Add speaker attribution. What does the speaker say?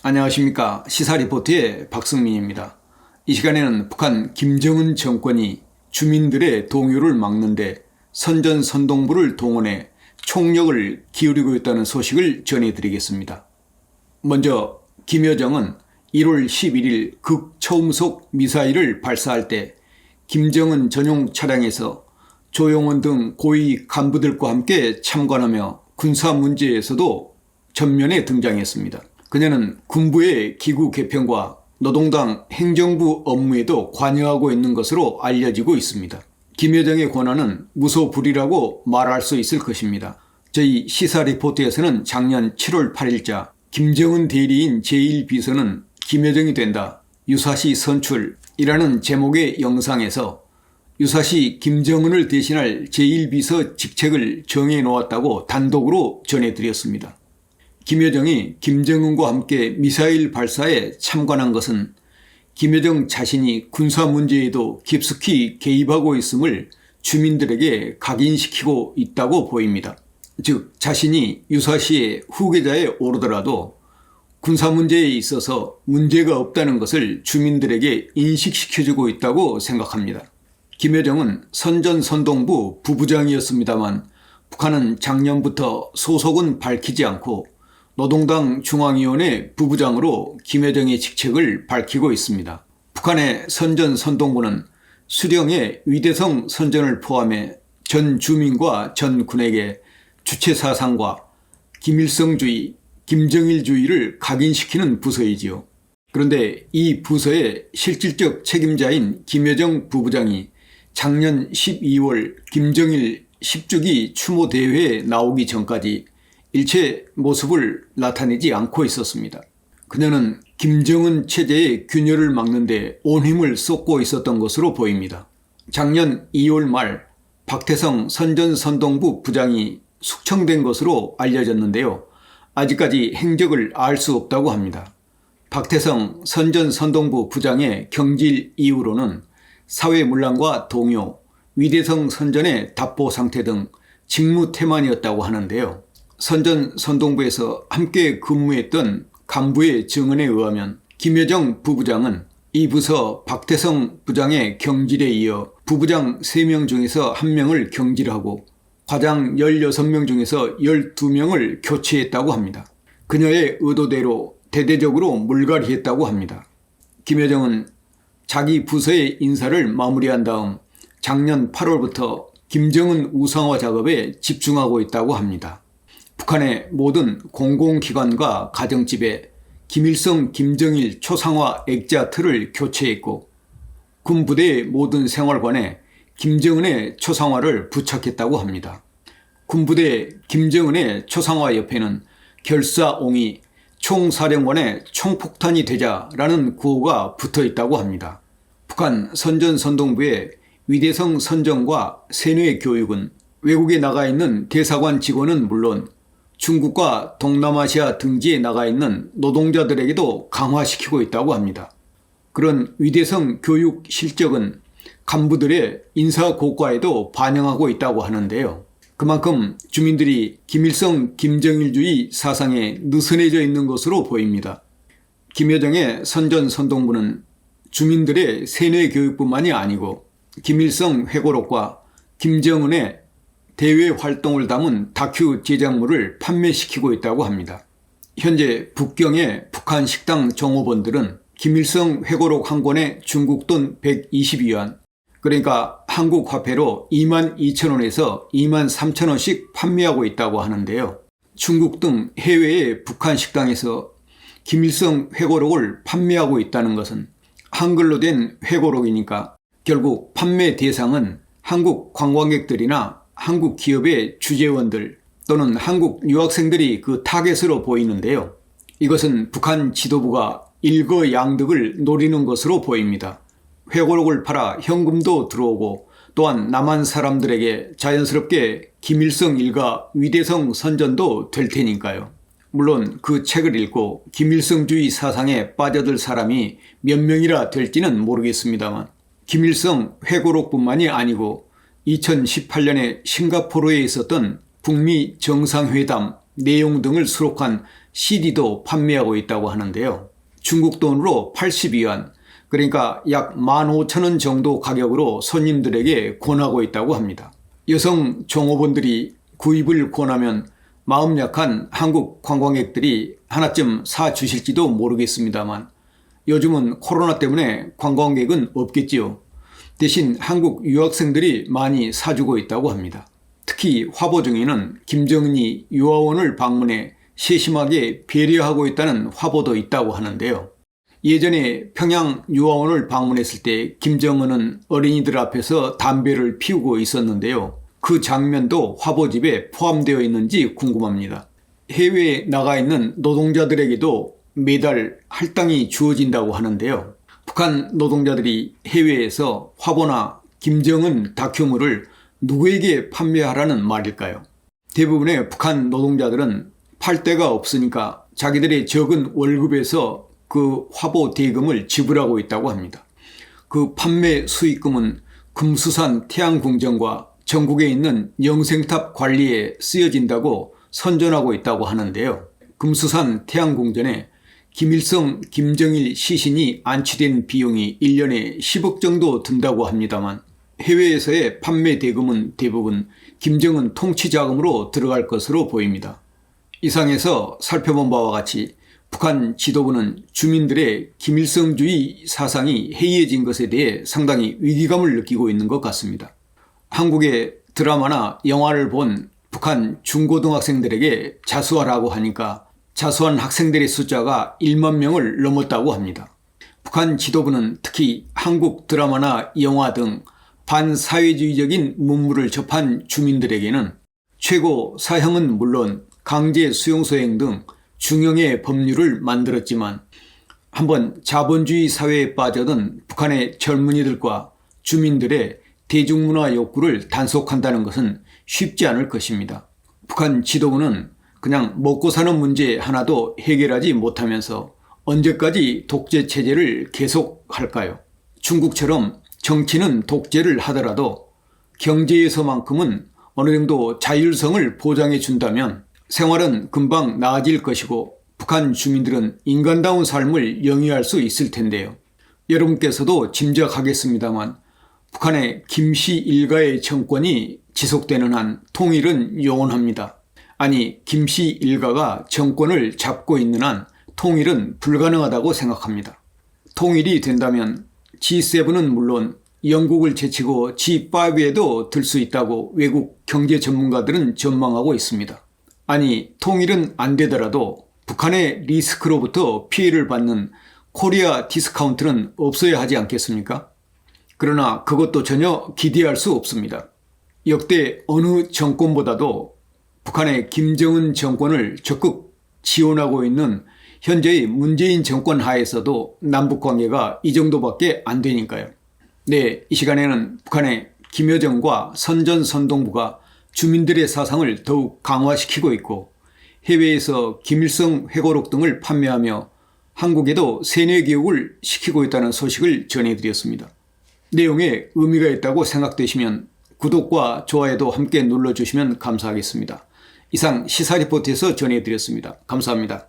Speaker 1: 안녕하십니까. 시사리포트의 박승민입니다. 이 시간에는 북한 김정은 정권이 주민들의 동요를 막는데 선전선동부를 동원해 총력을 기울이고 있다는 소식을 전해드리겠습니다. 먼저 김여정은 1월 11일 극초음속 미사일을 발사할 때 김정은 전용 차량에서 조용원 등 고위 간부들과 함께 참관하며 군사 문제에서도 전면에 등장했습니다. 그녀는 군부의 기구 개편과 노동당 행정부 업무에도 관여하고 있는 것으로 알려지고 있습니다. 김여정의 권한은 무소불위라고 말할 수 있을 것입니다. 저희 시사리포트에서는 작년 7월 8일자 김정은 대리인 제1비서는 김여정이 된다. 유사시 선출이라는 제목의 영상에서 유사시 김정은을 대신할 제1비서 직책을 정해놓았다고 단독으로 전해드렸습니다. 김여정이 김정은과 함께 미사일 발사에 참관한 것은 김여정 자신이 군사 문제에도 깊숙이 개입하고 있음을 주민들에게 각인시키고 있다고 보입니다. 즉 자신이 유사시의 후계자에 오르더라도 군사 문제에 있어서 문제가 없다는 것을 주민들에게 인식시켜주고 있다고 생각합니다. 김여정은 선전선동부 부부장이었습니다만 북한은 작년부터 소속은 밝히지 않고 노동당 중앙위원회 부부장으로 김여정의 직책을 밝히고 있습니다. 북한의 선전선동부는 수령의 위대성 선전을 포함해 전 주민과 전 군에게 주체사상과 김일성주의, 김정일주의를 각인시키는 부서이지요. 그런데 이 부서의 실질적 책임자인 김여정 부부장이 작년 12월 김정일 10주기 추모 대회에 나오기 전까지 일체 모습을 나타내지 않고 있었습니다. 그녀는 김정은 체제의 균열을 막는 데 온 힘을 쏟고 있었던 것으로 보입니다. 작년 2월 말 박태성 선전선동부 부장이 숙청된 것으로 알려졌는데요. 아직까지 행적을 알 수 없다고 합니다. 박태성 선전선동부 부장의 경질 이유로는 사회문란과 동요, 위대성 선전의 답보 상태 등 직무 태만이었다고 하는데요. 선전선동부에서 함께 근무했던 간부의 증언에 의하면 김여정 부부장은 이 부서 박태성 부장의 경질에 이어 부부장 3명 중에서 1명을 경질하고 과장 16명 중에서 12명을 교체했다고 합니다. 그녀의 의도대로 대대적으로 물갈이했다고 합니다. 김여정은 자기 부서의 인사를 마무리한 다음 작년 8월부터 김정은 우상화 작업에 집중하고 있다고 합니다. 북한의 모든 공공기관과 가정집에 김일성, 김정일 초상화 액자 틀을 교체했고 군부대의 모든 생활관에 김정은의 초상화를 부착했다고 합니다. 군부대 김정은의 초상화 옆에는 결사옹이 총사령관의 총폭탄이 되자라는 구호가 붙어 있다고 합니다. 북한 선전선동부의 위대성 선전과 세뇌 교육은 외국에 나가 있는 대사관 직원은 물론 중국과 동남아시아 등지에 나가 있는 노동자들에게도 강화시키고 있다고 합니다. 그런 위대성 교육 실적은 간부들의 인사고과에도 반영하고 있다고 하는데요. 그만큼 주민들이 김일성 김정일주의 사상에 느슨해져 있는 것으로 보입니다. 김여정의 선전선동부는 주민들의 세뇌 교육뿐만이 아니고 김일성 회고록과 김정은의 대외 활동을 담은 다큐 제작물을 판매시키고 있다고 합니다. 현재 북경의 북한 식당 종업원들은 김일성 회고록 한 권에 중국 돈 122위안, 그러니까 한국 화폐로 22,000원에서 23,000원씩 판매하고 있다고 하는데요. 중국 등 해외의 북한 식당에서 김일성 회고록을 판매하고 있다는 것은 한글로 된 회고록이니까 결국 판매 대상은 한국 관광객들이나 한국 기업의 주재원들 또는 한국 유학생들이 그 타겟으로 보이는데요. 이것은 북한 지도부가 일거양득을 노리는 것으로 보입니다. 회고록을 팔아 현금도 들어오고 또한 남한 사람들에게 자연스럽게 김일성 일가 위대성 선전도 될 테니까요. 물론 그 책을 읽고 김일성주의 사상에 빠져들 사람이 몇 명이라 될지는 모르겠습니다만 김일성 회고록뿐만이 아니고 2018년에 싱가포르에 있었던 북미 정상회담 내용 등을 수록한 CD도 판매하고 있다고 하는데요. 중국 돈으로 82위안, 그러니까 약 15,000원 정도 가격으로 손님들에게 권하고 있다고 합니다. 여성 종업원들이 구입을 권하면 마음 약한 한국 관광객들이 하나쯤 사주실지도 모르겠습니다만 요즘은 코로나 때문에 관광객은 없겠지요. 대신 한국 유학생들이 많이 사주고 있다고 합니다. 특히 화보 중에는 김정은이 유아원을 방문해 세심하게 배려하고 있다는 화보도 있다고 하는데요. 예전에 평양 유아원을 방문했을 때 김정은은 어린이들 앞에서 담배를 피우고 있었는데요. 그 장면도 화보집에 포함되어 있는지 궁금합니다. 해외에 나가 있는 노동자들에게도 매달 할당이 주어진다고 하는데요. 북한 노동자들이 해외에서 화보나 김정은 다큐물을 누구에게 판매하라는 말일까요? 대부분의 북한 노동자들은 팔 데가 없으니까 자기들의 적은 월급에서 그 화보 대금을 지불하고 있다고 합니다. 그 판매 수익금은 금수산 태양궁전과 전국에 있는 영생탑 관리에 쓰여진다고 선전하고 있다고 하는데요. 금수산 태양궁전에 김일성, 김정일 시신이 안치된 비용이 1년에 10억 정도 든다고 합니다만 해외에서의 판매 대금은 대부분 김정은 통치자금으로 들어갈 것으로 보입니다. 이상에서 살펴본 바와 같이 북한 지도부는 주민들의 김일성주의 사상이 해이해진 것에 대해 상당히 위기감을 느끼고 있는 것 같습니다. 한국의 드라마나 영화를 본 북한 중고등학생들에게 자수하라고 하니까 자수한 학생들의 숫자가 1만 명을 넘었다고 합니다. 북한 지도부는 특히 한국 드라마나 영화 등 반사회주의적인 문물을 접한 주민들에게는 최고 사형은 물론 강제 수용소행 등 중형의 법률을 만들었지만 한번 자본주의 사회에 빠져든 북한의 젊은이들과 주민들의 대중문화 욕구를 단속한다는 것은 쉽지 않을 것입니다. 북한 지도부는 그냥 먹고 사는 문제 하나도 해결하지 못하면서 언제까지 독재 체제를 계속할까요? 중국처럼 정치는 독재를 하더라도 경제에서만큼은 어느 정도 자율성을 보장해 준다면 생활은 금방 나아질 것이고 북한 주민들은 인간다운 삶을 영위할 수 있을 텐데요. 여러분께서도 짐작하겠습니다만 북한의 김씨 일가의 정권이 지속되는 한 통일은 영원합니다. 아니, 김씨 일가가 정권을 잡고 있는 한 통일은 불가능하다고 생각합니다. 통일이 된다면 G7은 물론 영국을 제치고 G5에도 들 수 있다고 외국 경제 전문가들은 전망하고 있습니다. 아니, 통일은 안 되더라도 북한의 리스크로부터 피해를 받는 코리아 디스카운트는 없어야 하지 않겠습니까? 그러나 그것도 전혀 기대할 수 없습니다. 역대 어느 정권보다도 북한의 김정은 정권을 적극 지원하고 있는 현재의 문재인 정권 하에서도 남북관계가 이 정도밖에 안 되니까요. 네, 이 시간에는 북한의 김여정과 선전선동부가 주민들의 사상을 더욱 강화시키고 있고 해외에서 김일성 회고록 등을 판매하며 한국에도 세뇌교육을 시키고 있다는 소식을 전해드렸습니다. 내용에 의미가 있다고 생각되시면 구독과 좋아요도 함께 눌러주시면 감사하겠습니다. 이상 시사리포트에서 전해드렸습니다. 감사합니다.